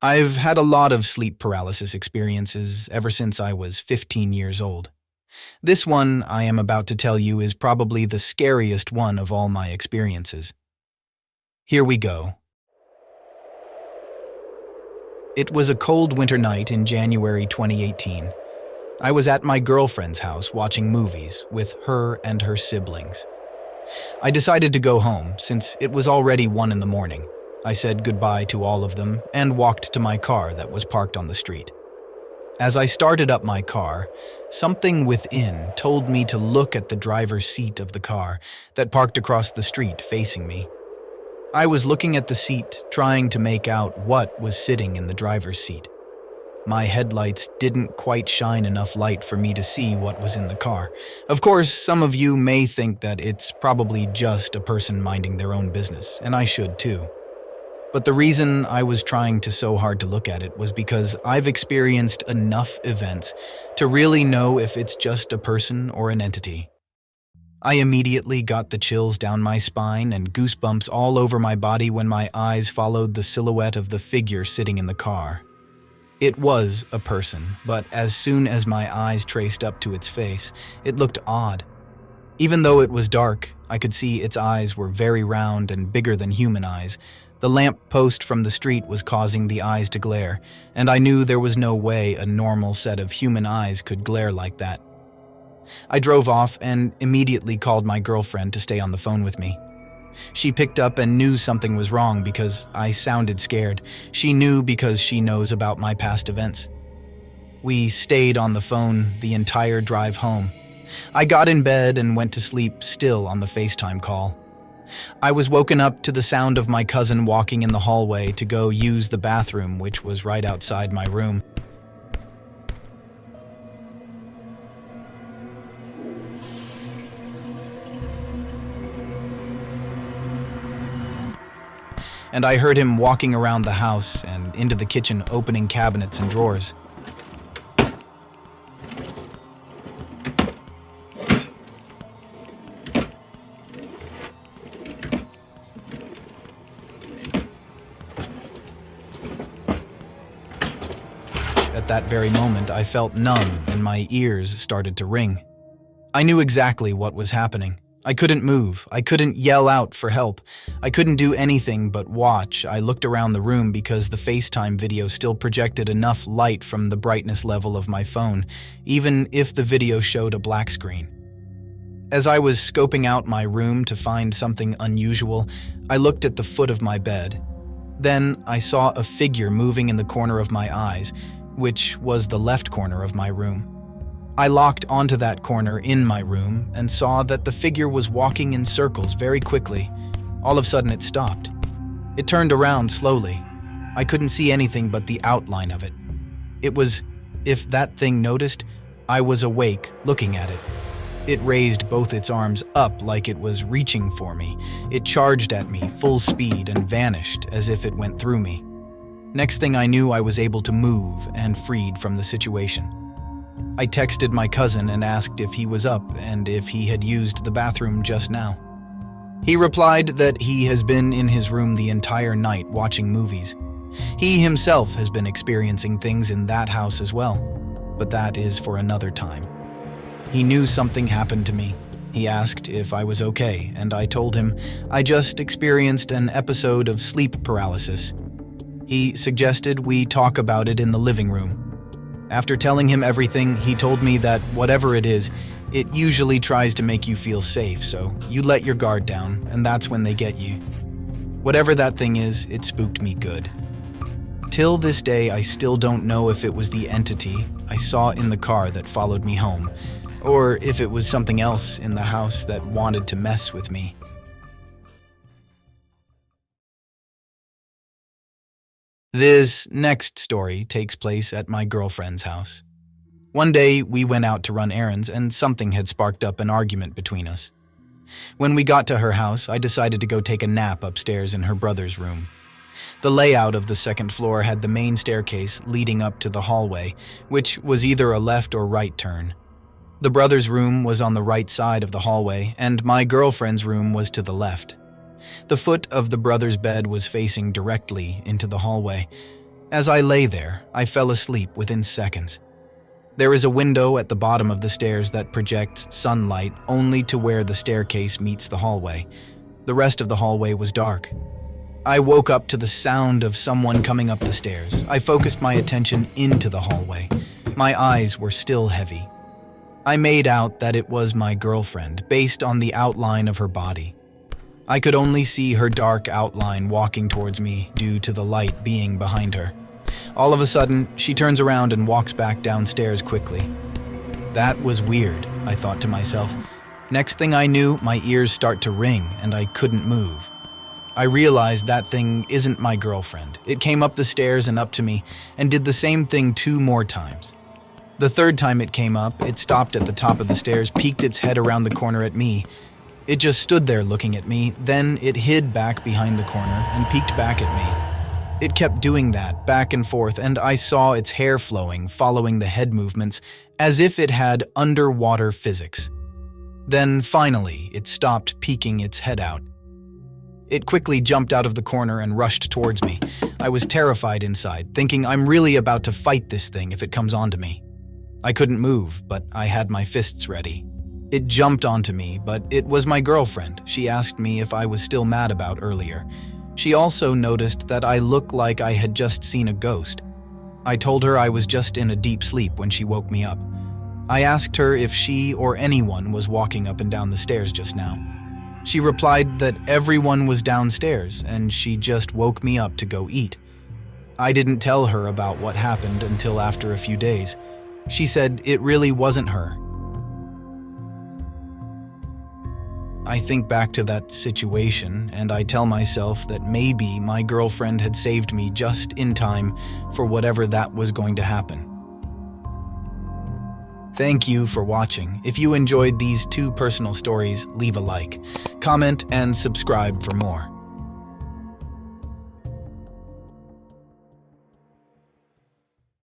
I've had a lot of sleep paralysis experiences ever since I was 15 years old. This one I am about to tell you is probably the scariest one of all my experiences. Here we go. It was a cold winter night in January 2018. I was at my girlfriend's house watching movies with her and her siblings. I decided to go home since it was already 1 in the morning. I said goodbye to all of them and walked to my car that was parked on the street. As I started up my car, something within told me to look at the driver's seat of the car that parked across the street facing me. I was looking at the seat, trying to make out what was sitting in the driver's seat. My headlights didn't quite shine enough light for me to see what was in the car. Of course, some of you may think that it's probably just a person minding their own business, and I should too. But the reason I was trying so hard to look at it was because I've experienced enough events to really know if it's just a person or an entity. I immediately got the chills down my spine and goosebumps all over my body when my eyes followed the silhouette of the figure sitting in the car. It was a person, but as soon as my eyes traced up to its face, it looked odd. Even though it was dark, I could see its eyes were very round and bigger than human eyes. The lamp post from the street was causing the eyes to glare, and I knew there was no way a normal set of human eyes could glare like that. I drove off and immediately called my girlfriend to stay on the phone with me. She picked up and knew something was wrong because I sounded scared. She knew because she knows about my past events. We stayed on the phone the entire drive home. I got in bed and went to sleep still on the FaceTime call. I was woken up to the sound of my cousin walking in the hallway to go use the bathroom, which was right outside my room. And I heard him walking around the house and into the kitchen, opening cabinets and drawers. At that very moment, I felt numb and my ears started to ring. I knew exactly what was happening. I couldn't move. I couldn't yell out for help. I couldn't do anything but watch. I looked around the room because the FaceTime video still projected enough light from the brightness level of my phone, even if the video showed a black screen. As I was scoping out my room to find something unusual, I looked at the foot of my bed. Then I saw a figure moving in the corner of my eyes, which was the left corner of my room. I locked onto that corner in my room and saw that the figure was walking in circles very quickly. All of a sudden it stopped. It turned around slowly. I couldn't see anything but the outline of it. It was, if that thing noticed, I was awake looking at it. It raised both its arms up like it was reaching for me. It charged at me full speed and vanished as if it went through me. Next thing I knew, I was able to move and freed from the situation. I texted my cousin and asked if he was up and if he had used the bathroom just now. He replied that he has been in his room the entire night watching movies. He himself has been experiencing things in that house as well, but that is for another time. He knew something happened to me. He asked if I was okay, and I told him I just experienced an episode of sleep paralysis. He suggested we talk about it in the living room. After telling him everything, he told me that whatever it is, it usually tries to make you feel safe, so you let your guard down, and that's when they get you. Whatever that thing is, it spooked me good. Till this day, I still don't know if it was the entity I saw in the car that followed me home, or if it was something else in the house that wanted to mess with me. This next story takes place at my girlfriend's house. One day, we went out to run errands and something had sparked up an argument between us. When we got to her house, I decided to go take a nap upstairs in her brother's room. The layout of the second floor had the main staircase leading up to the hallway, which was either a left or right turn. The brother's room was on the right side of the hallway, and my girlfriend's room was to the left. The foot of the brother's bed was facing directly into the hallway. As I lay there, I fell asleep within seconds. There is a window at the bottom of the stairs that projects sunlight only to where the staircase meets the hallway. The rest of the hallway was dark. I woke up to the sound of someone coming up the stairs. I focused my attention into the hallway. My eyes were still heavy. I made out that it was my girlfriend, based on the outline of her body. I could only see her dark outline walking towards me due to the light being behind her. All of a sudden, she turns around and walks back downstairs quickly. That was weird, I thought to myself. Next thing I knew, my ears start to ring and I couldn't move. I realized that thing isn't my girlfriend. It came up the stairs and up to me and did the same thing 2 more times. The third time it came up, it stopped at the top of the stairs, peeked its head around the corner at me. It just stood there looking at me, then it hid back behind the corner and peeked back at me. It kept doing that, back and forth, and I saw its hair flowing, following the head movements, as if it had underwater physics. Then, finally, it stopped peeking its head out. It quickly jumped out of the corner and rushed towards me. I was terrified inside, thinking I'm really about to fight this thing if it comes onto me. I couldn't move, but I had my fists ready. It jumped onto me, but it was my girlfriend. She asked me if I was still mad about earlier. She also noticed that I looked like I had just seen a ghost. I told her I was just in a deep sleep when she woke me up. I asked her if she or anyone was walking up and down the stairs just now. She replied that everyone was downstairs and she just woke me up to go eat. I didn't tell her about what happened until after a few days. She said it really wasn't her. I think back to that situation and I tell myself that maybe my girlfriend had saved me just in time for whatever that was going to happen. Thank you for watching. If you enjoyed these 2 personal stories, leave a like, comment, and subscribe for more.